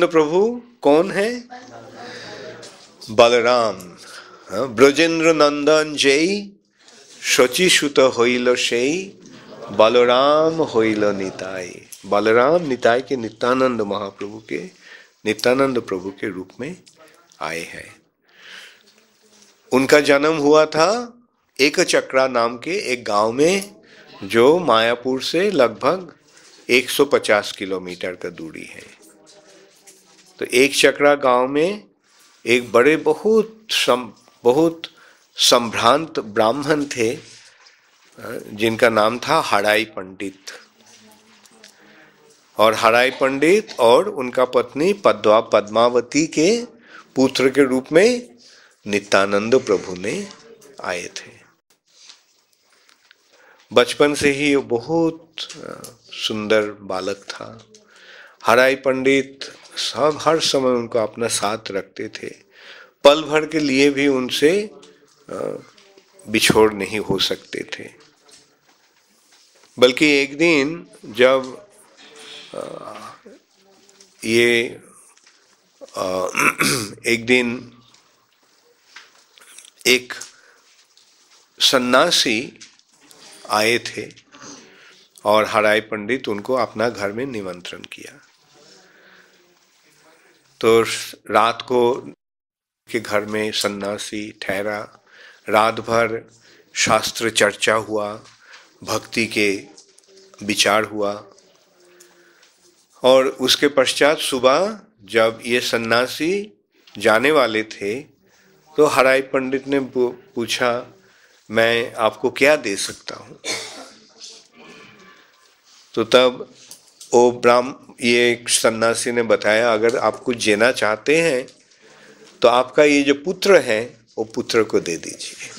प्रभु कौन है? बलराम। ब्रजेंद्र नंदन जय शची सुत होइल सेई, बलराम होइल निताई। बलराम निताई के नित्यानंद महाप्रभु के, नित्यानंद प्रभु के रूप में आए हैं। उनका जन्म हुआ था एक चक्रा नाम के एक गांव में, जो मायापुर से लगभग 150 किलोमीटर का दूरी है। तो एक चक्रा गांव में एक बड़े बहुत संभ्रांत ब्राह्मण थे जिनका नाम था हराई पंडित। और हराई पंडित और उनका पत्नी पद्मावती के पुत्र के रूप में नित्यानंद प्रभु ने आए थे। बचपन से ही वो बहुत सुंदर बालक था। हराई पंडित सब हर समय उनको अपना साथ रखते थे, पल भर के लिए भी उनसे बिछोड़ नहीं हो सकते थे। बल्कि एक दिन जब एक सन्यासी आए थे और हराई पंडित उनको अपना घर में निमंत्रण किया। तो रात को के घर में सन्यासी ठहरा, रात भर शास्त्र चर्चा हुआ, भक्ति के विचार हुआ। और उसके पश्चात सुबह जब ये सन्यासी जाने वाले थे तो हराई पंडित ने पूछा, मैं आपको क्या दे सकता हूँ? तो तब ये सन्यासी ने बताया, अगर आप कुछ देना चाहते हैं तो आपका ये जो पुत्र है वो पुत्र को दे दीजिए।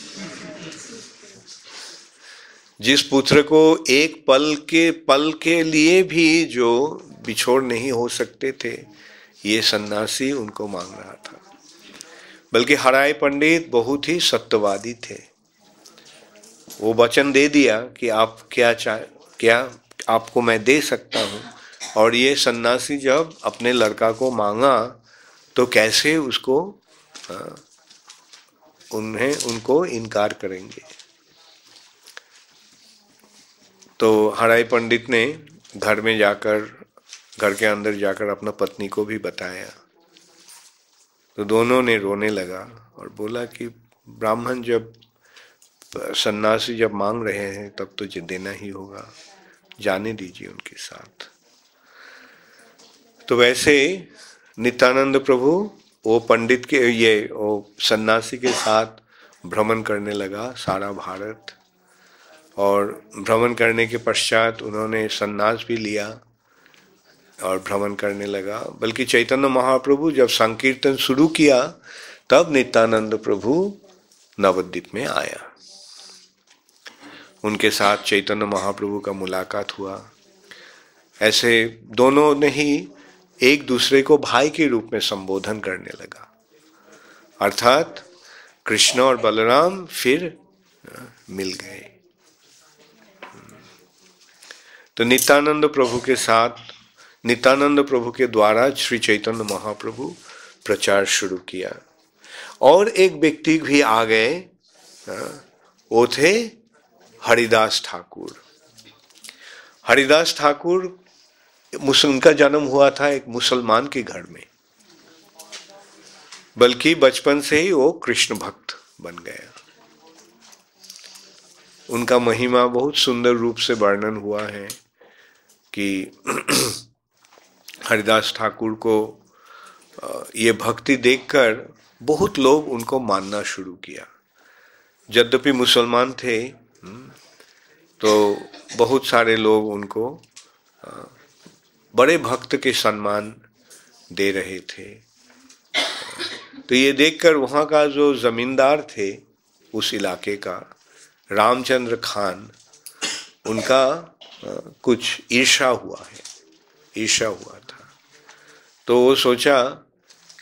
जिस पुत्र को एक पल के लिए भी जो बिछोड़ नहीं हो सकते थे, ये सन्यासी उनको मांग रहा था। बल्कि हराई पंडित बहुत ही सत्यवादी थे। वो वचन दे दिया कि आप क्या आपको मैं दे सकता हूँ। और ये सन्यासी जब अपने लड़का को मांगा तो कैसे उसको उनको इनकार करेंगे। तो हराई पंडित ने घर में जाकर, घर के अंदर जाकर अपना पत्नी को भी बताया। तो दोनों ने रोने लगा और बोला कि ब्राह्मण जब, सन्यासी जब मांग रहे हैं तब तो देना ही होगा, जाने दीजिए उनके साथ। तो वैसे नित्यानंद प्रभु वो पंडित के, वो सन्यासी के साथ भ्रमण करने लगा सारा भारत। और भ्रमण करने के पश्चात उन्होंने सन्यास भी लिया और भ्रमण करने लगा। बल्कि चैतन्य महाप्रभु जब संकीर्तन शुरू किया तब नित्यानंद प्रभु नवद्वीप में आया। उनके साथ चैतन्य महाप्रभु का मुलाकात हुआ। ऐसे दोनों ने ही एक दूसरे को भाई के रूप में संबोधन करने लगा। अर्थात कृष्ण और बलराम फिर मिल गए। तो नित्यानंद प्रभु के साथ, नित्यानंद प्रभु के द्वारा श्री चैतन्य महाप्रभु प्रचार शुरू किया। और एक व्यक्ति भी आ गए, वो थे हरिदास ठाकुर। हरिदास ठाकुर, उनका जन्म हुआ था एक मुसलमान के घर में, बल्कि बचपन से ही वो कृष्ण भक्त बन गया। उनका महिमा बहुत सुंदर रूप से वर्णन हुआ है कि हरिदास ठाकुर को ये भक्ति देखकर बहुत लोग उनको मानना शुरू किया। यद्यपि मुसलमान थे तो बहुत सारे लोग उनको बड़े भक्त के सम्मान दे रहे थे। तो ये देखकर वहाँ का जो जमींदार थे उस इलाके का, रामचंद्र खान, उनका कुछ ईर्ष्या हुआ था। तो वो सोचा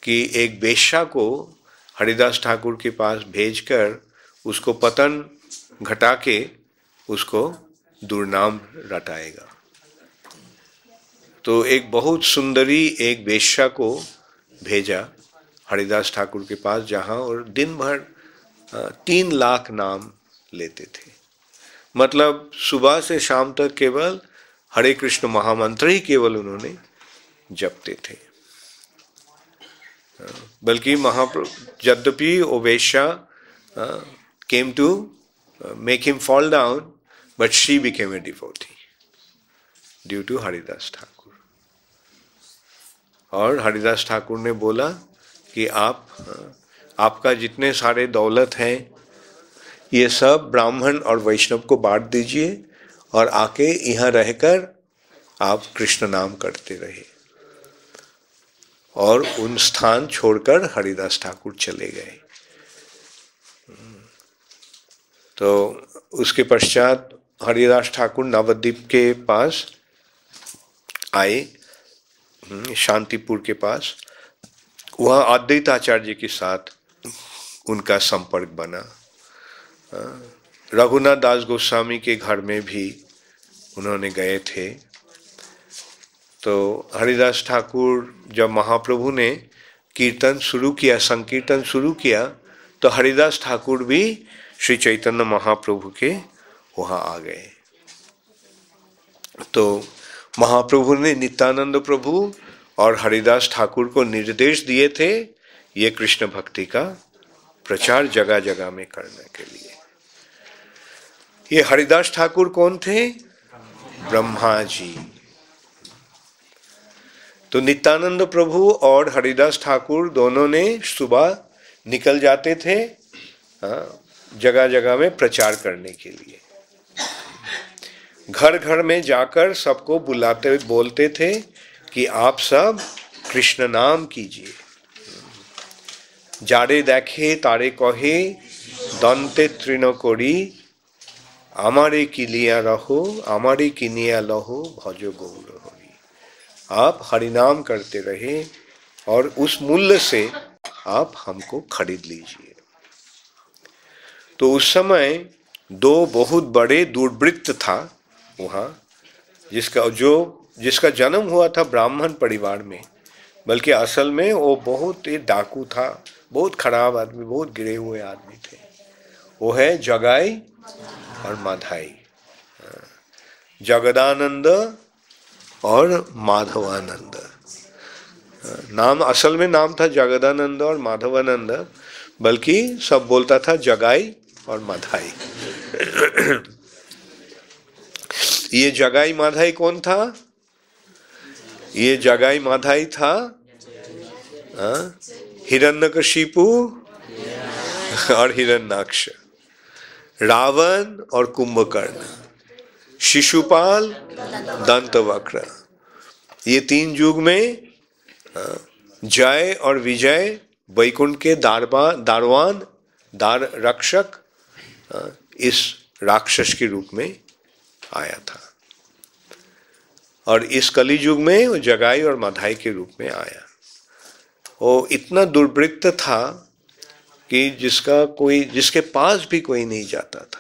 कि एक वेश्या को हरिदास ठाकुर के पास भेजकर उसको पतन घटा के उसको दुर्नाम रटाएगा। तो एक बहुत सुंदरी एक वेश्या को भेजा हरिदास ठाकुर के पास, जहाँ और दिन भर 3 लाख नाम लेते थे। मतलब सुबह से शाम तक केवल हरे कृष्ण महामंत्र ही केवल उन्होंने जपते थे। बल्कि महाप्रभु, यद्यपि वो वेश्या came to make him fall down, but she became a devotee due to Haridas Thakur. और हरिदास ठाकुर ने बोला कि आपका जितने सारे दौलत हैं ये सब ब्राह्मण और वैष्णव को बांट दीजिए और आके यहाँ रहकर आप कृष्ण नाम करते रहे। और उन स्थान छोड़कर हरिदास ठाकुर चले गए। तो उसके पश्चात हरिदास ठाकुर नवद्वीप के पास आए, शांतिपुर के पास। वहाँ अद्वैत आचार्य के साथ उनका संपर्क बना। रघुनाथ दास गोस्वामी के घर में भी उन्होंने गए थे। तो हरिदास ठाकुर, जब महाप्रभु ने कीर्तन शुरू किया, संकीर्तन शुरू किया, तो हरिदास ठाकुर भी श्री चैतन्य महाप्रभु के वहाँ आ गए। तो महाप्रभु ने नित्यानंद प्रभु और हरिदास ठाकुर को निर्देश दिए थे ये कृष्ण भक्ति का प्रचार जगह जगह में करने के लिए। ये हरिदास ठाकुर कौन थे? ब्रह्मा जी। तो नित्यानंद प्रभु और हरिदास ठाकुर दोनों ने सुबह निकल जाते थे जगह जगह में प्रचार करने के लिए। घर घर में जाकर सबको बुलाते बोलते थे कि आप सब कृष्ण नाम कीजिए। जारे देखे तारे कहे दंते तृण करी, आमारे किलिया रहो आमारे किनिया लहो भज गौर हरि। आप हरिनाम करते रहे और उस मूल्य से आप हमको खरीद लीजिए। तो उस समय दो बहुत बड़े दुर्वृत्त था वहाँ, जिसका जन्म हुआ था ब्राह्मण परिवार में, बल्कि असल में वो बहुत ही डाकू था, बहुत खराब आदमी, बहुत गिरे हुए आदमी थे। वो है जगाई और माधाई, जगदानंद और माधवानंद। नाम असल में नाम था जगदानंद और माधवानंद, बल्कि सब बोलता था जगाई और माधाई। ये जगाई माधाई कौन था? ये जगाई माधाई था हिरण्यकशिपु और हिरण्याक्ष, रावण और कुंभकर्ण, शिशुपाल, दंतवक्र। ये तीन युग में जय और विजय, वैकुंठ के दारवान, दार रक्षक, इस राक्षस के रूप में आया था। और इस कली युग में वो जगाई और माधाई के रूप में आया। वो इतना दुर्वृत्त था कि जिसके पास भी कोई नहीं जाता था,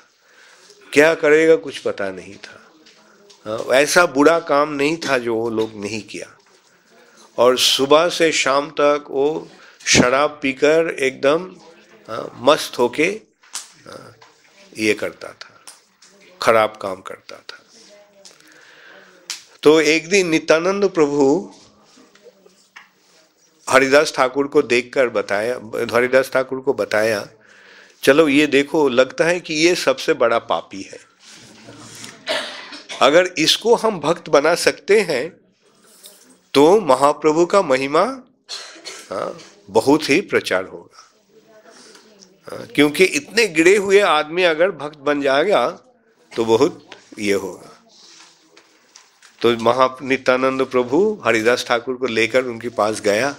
क्या करेगा कुछ पता नहीं था। ऐसा बुरा काम नहीं था जो वो लोग नहीं किया। और सुबह से शाम तक वो शराब पीकर एकदम मस्त होके ये करता था, खराब काम करता था। तो एक दिन नित्यानंद प्रभु हरिदास ठाकुर को देखकर हरिदास ठाकुर को बताया, चलो ये देखो, लगता है कि ये सबसे बड़ा पापी है, अगर इसको हम भक्त बना सकते हैं तो महाप्रभु का महिमा बहुत ही प्रचार होगा। क्योंकि इतने गिरे हुए आदमी अगर भक्त बन जाएगा तो बहुत ये होगा। तो नित्यानंद प्रभु हरिदास ठाकुर को लेकर उनके पास गया,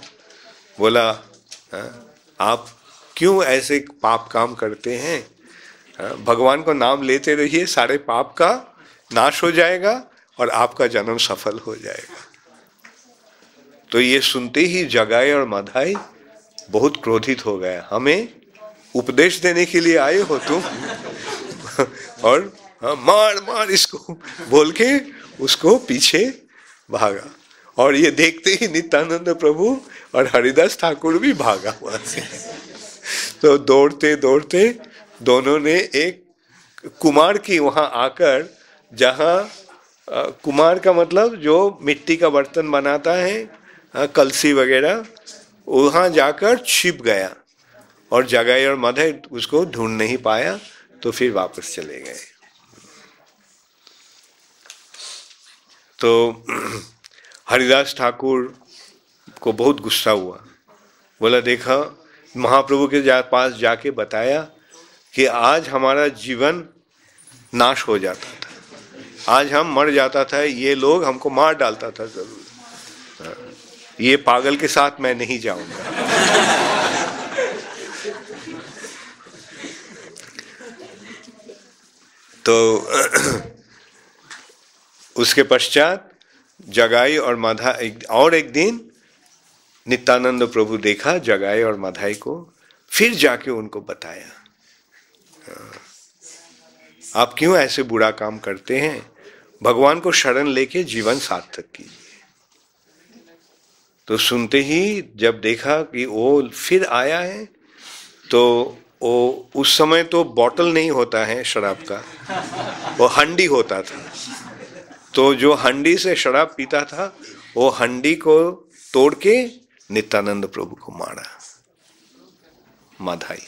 बोला आप क्यों ऐसे पाप काम करते हैं? भगवान को नाम लेते रहिए, सारे पाप का नाश हो जाएगा और आपका जन्म सफल हो जाएगा। तो ये सुनते ही जगाई और माधाई बहुत क्रोधित हो गया, हमें उपदेश देने के लिए आए हो तुम? और मार मार इसको बोल के उसको पीछे भागा। और ये देखते ही नित्यानंद प्रभु और हरिदास ठाकुर भी भागा वहां से। तो दौड़ते दौड़ते दोनों ने एक कुमार की वहां आकर, जहां कुमार का मतलब जो मिट्टी का बर्तन बनाता है, कलसी वगैरह, वहां जाकर छिप गया। और जगाई और माधाई उसको ढूंढ नहीं पाया, तो फिर वापस चले गए। तो हरिदास ठाकुर को बहुत गुस्सा हुआ, बोला देखा, महाप्रभु के पास जाके बताया कि आज हमारा जीवन नाश हो जाता था, आज हम मर जाता था, ये लोग हमको मार डालता था जरूर, ये पागल के साथ मैं नहीं जाऊंगा। तो उसके पश्चात जगाई और माधाई, और एक दिन नित्यानंद प्रभु देखा जगाई और माधाई को, फिर जाके उनको बताया, आप क्यों ऐसे बुरा काम करते हैं? भगवान को शरण लेके जीवन सार्थक कीजिए। तो सुनते ही जब देखा कि वो फिर आया है, तो वो उस समय तो बॉटल नहीं होता है शराब का, वो हंडी होता था। तो जो हंडी से शराब पीता था, वो हंडी को तोड़ के नित्यानंद प्रभु को मारा माधाई।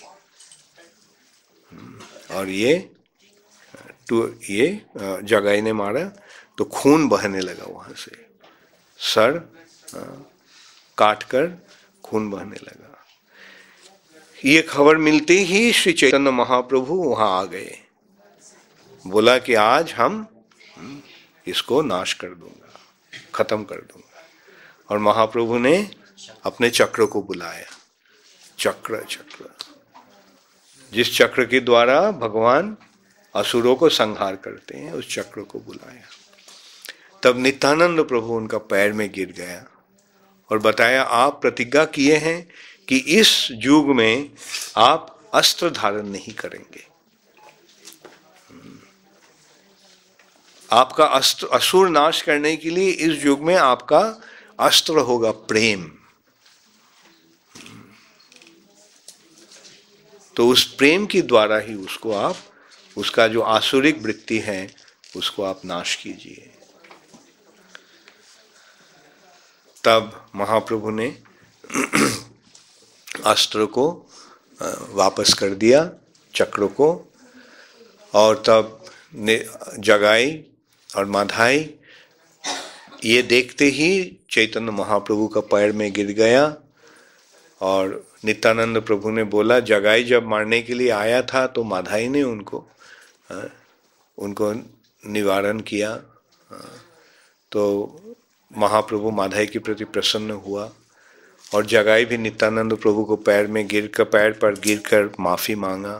और ये जगाई ने मारा, तो खून बहने लगा वहां से, सर काटकर खून बहने लगा। ये खबर मिलते ही श्री चैतन्य महाप्रभु वहां आ गए, बोला कि आज हम इसको नाश कर दूंगा, खत्म कर दूंगा। और महाप्रभु ने अपने चक्र को बुलाया, चक्र जिस चक्र के द्वारा भगवान असुरों को संहार करते हैं, उस चक्र को बुलाया। तब नित्यानंद प्रभु उनका पैर में गिर गया और बताया, आप प्रतिज्ञा किए हैं कि इस युग में आप अस्त्र धारण नहीं करेंगे, आपका अस्त्र असुर नाश करने के लिए इस युग में आपका अस्त्र होगा प्रेम। तो उस प्रेम के द्वारा ही उसको आप, उसका जो आसुरिक वृत्ति है उसको आप नाश कीजिए। तब महाप्रभु ने अस्त्र को वापस कर दिया, चक्र को, और तब जगाई और माधाई ये देखते ही चैतन्य महाप्रभु का पैर में गिर गया। और नित्यानंद प्रभु ने बोला, जगाई जब मारने के लिए आया था तो माधाई ने उनको निवारण किया। तो महाप्रभु माधाई के प्रति प्रसन्न हुआ और जगाई भी नित्यानंद प्रभु को पैर पर गिरकर माफ़ी मांगा।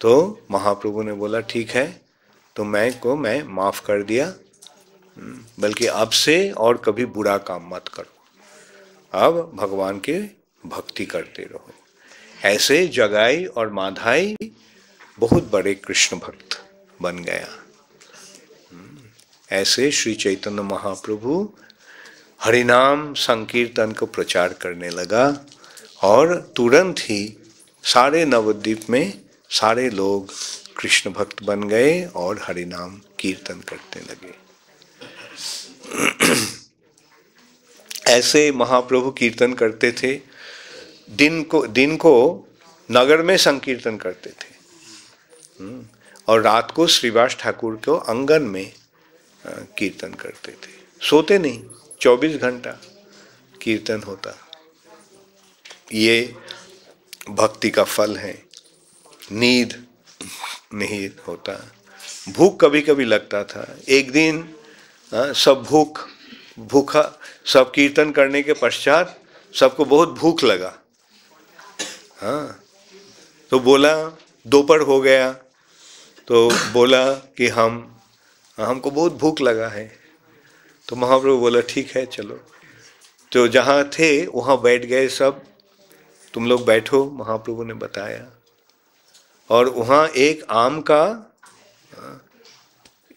तो महाप्रभु ने बोला, ठीक है, तो मैं माफ़ कर दिया, बल्कि अब से और कभी बुरा काम मत करो, अब भगवान के भक्ति करते रहो। ऐसे जगाई और माधाई बहुत बड़े कृष्ण भक्त बन गया। ऐसे श्री चैतन्य महाप्रभु हरिनाम संकीर्तन को प्रचार करने लगा और तुरंत ही सारे नवद्वीप में सारे लोग कृष्ण भक्त बन गए और हरिनाम कीर्तन करने लगे। ऐसे महाप्रभु कीर्तन करते थे, दिन को नगर में संकीर्तन करते थे और रात को श्रीवास ठाकुर को आंगन में कीर्तन करते थे। सोते नहीं, 24 घंटा कीर्तन होता। ये भक्ति का फल है। नींद नहीं होता, भूख कभी कभी लगता था। एक दिन सब भूखा सब कीर्तन करने के पश्चात सबको बहुत भूख लगा। हाँ, तो बोला, दोपहर हो गया, तो बोला कि हमको बहुत भूख लगा है। तो महाप्रभु बोला, ठीक है चलो। तो जहाँ थे वहाँ बैठ गए सब, तुम लोग बैठो, महाप्रभु ने बताया। और वहाँ एक आम का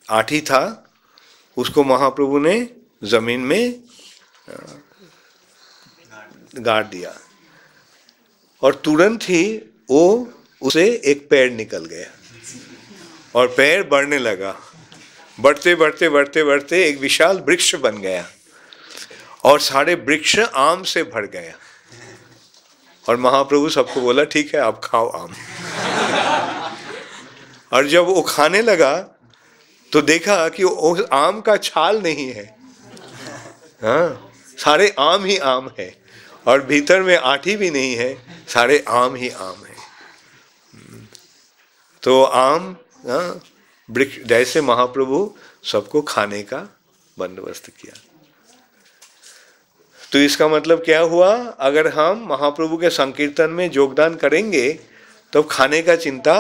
आठी था, उसको महाप्रभु ने जमीन में गाड़ दिया और तुरंत ही वो उसे एक पेड़ निकल गया और पेड़ बढ़ने लगा। बढ़ते बढ़ते बढ़ते बढ़ते एक विशाल वृक्ष बन गया और सारे वृक्ष आम से भर गया। और महाप्रभु सबको बोला, ठीक है आप खाओ आम। और जब वो खाने लगा तो देखा कि वो आम का छाल नहीं है, हाँ, सारे आम ही आम है और भीतर में आठी भी नहीं है, सारे आम ही आम है। तो आम, हाँ, वृक्ष जैसे महाप्रभु सबको खाने का बंदोबस्त किया। तो इसका मतलब क्या हुआ? अगर हम महाप्रभु के संकीर्तन में योगदान करेंगे तो खाने का चिंता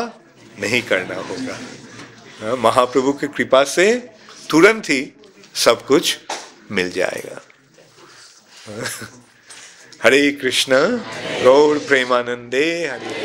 नहीं करना होगा। महाप्रभु की कृपा से तुरंत ही सब कुछ मिल जाएगा। हरे कृष्ण गौर प्रेमानंदे हरे।